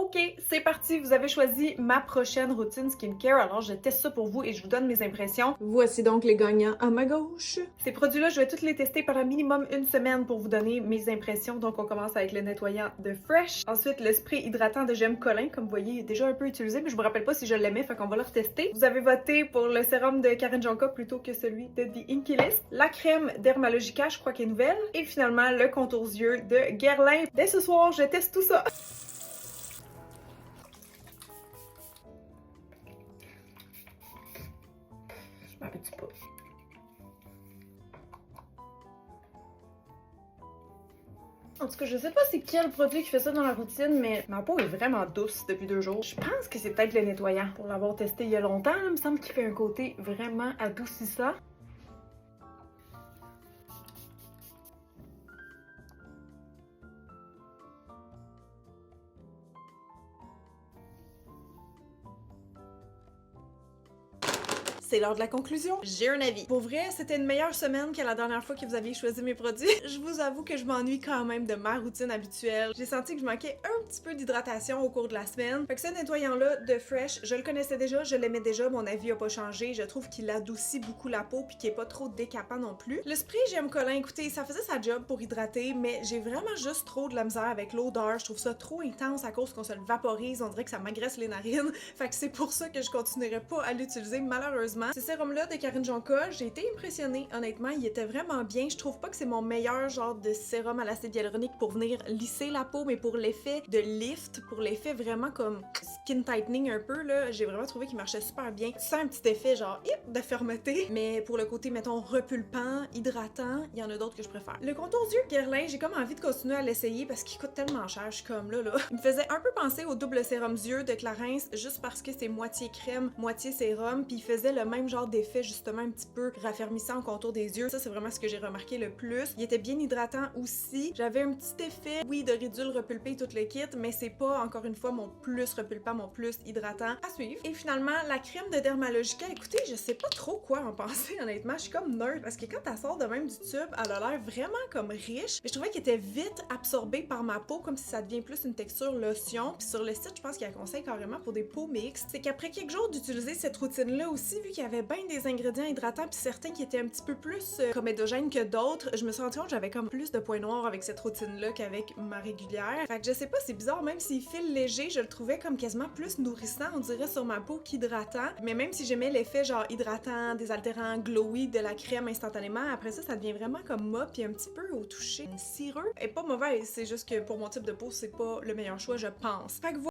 Ok, c'est parti, vous avez choisi ma prochaine routine skincare, alors je teste ça pour vous et je vous donne mes impressions. Voici donc les gagnants à ma gauche. Ces produits-là, je vais tous les tester pendant minimum une semaine pour vous donner mes impressions. Donc on commence avec le nettoyant de Fresh. Ensuite, le spray hydratant de Gemme Colin, comme vous voyez, il est déjà un peu utilisé, mais je me rappelle pas si je l'aimais, fait qu'on va le retester. Vous avez voté pour le sérum de Karen Jonka plutôt que celui de The Inky List. La crème Dermalogica, je crois qu'elle est nouvelle. Et finalement, le contour yeux de Guerlain. Dès ce soir, je teste tout ça. Un petit peu. En tout cas, je sais pas c'est quel produit qui fait ça dans la routine, mais ma peau est vraiment douce depuis 2 jours. Je pense que c'est peut-être le nettoyant. Pour l'avoir testé il y a longtemps, là, il me semble qu'il fait un côté vraiment adoucissant. C'est l'heure de la conclusion. J'ai un avis. Pour vrai, c'était une meilleure semaine que la dernière fois que vous aviez choisi mes produits. Je vous avoue que je m'ennuie quand même de ma routine habituelle. J'ai senti que je manquais un petit peu d'hydratation au cours de la semaine. Fait que ce nettoyant-là de Fresh, je le connaissais déjà, je l'aimais déjà, mon avis a pas changé. Je trouve qu'il adoucit beaucoup la peau puis qu'il est pas trop décapant non plus. Le spray Gemme Colin, écoutez, ça faisait sa job pour hydrater, mais j'ai vraiment juste trop de la misère avec l'odeur. Je trouve ça trop intense à cause qu'on se le vaporise. On dirait que ça m'agresse les narines. Fait que c'est pour ça que je continuerai pas à l'utiliser malheureusement. Ce sérum-là de Karen Jonka, j'ai été impressionnée, honnêtement, il était vraiment bien. Je trouve pas que c'est mon meilleur genre de sérum à l'acide hyaluronique pour venir lisser la peau, mais pour l'effet de lift, pour l'effet vraiment comme skin tightening un peu, là, j'ai vraiment trouvé qu'il marchait super bien. Tu sens un petit effet genre de fermeté, mais pour le côté, mettons, repulpant, hydratant, il y en a d'autres que je préfère. Le contour d'yeux Guerlain, j'ai comme envie de continuer à l'essayer parce qu'il coûte tellement cher, je suis comme là. Il me faisait un peu penser au double sérum yeux de Clarins, juste parce que c'est moitié crème, moitié sérum, puis il faisait le même genre d'effet justement un petit peu raffermissant au contour des yeux. Ça, c'est vraiment ce que j'ai remarqué le plus. Il était bien hydratant aussi. J'avais un petit effet, oui, de ridule repulpé tout le kit, mais c'est pas, encore une fois, mon plus repulpant, mon plus hydratant à suivre. Et finalement, la crème de Dermalogica, écoutez, je sais pas trop quoi en penser, honnêtement. Je suis comme nerd, parce que quand elle sort de même du tube, elle a l'air vraiment comme riche, mais je trouvais qu'elle était vite absorbée par ma peau, comme si ça devient plus une texture lotion. Puis sur le site, je pense qu'il y a un conseil carrément pour des peaux mixtes. C'est qu'après quelques jours d'utiliser cette routine-là aussi, vu qu'il y avait bien des ingrédients hydratants puis certains qui étaient un petit peu plus comédogènes que d'autres, je me suis rendu compte que j'avais comme plus de points noirs avec cette routine-là qu'avec ma régulière. Fait que je sais pas, c'est bizarre, même s'il file léger, je le trouvais comme quasiment plus nourrissant, on dirait, sur ma peau qu'hydratant. Mais même si j'aimais l'effet genre hydratant, désaltérant, glowy de la crème instantanément, après ça, ça devient vraiment comme mop puis un petit peu au toucher cireux. Et pas mauvais, c'est juste que pour mon type de peau, c'est pas le meilleur choix, je pense. Fait que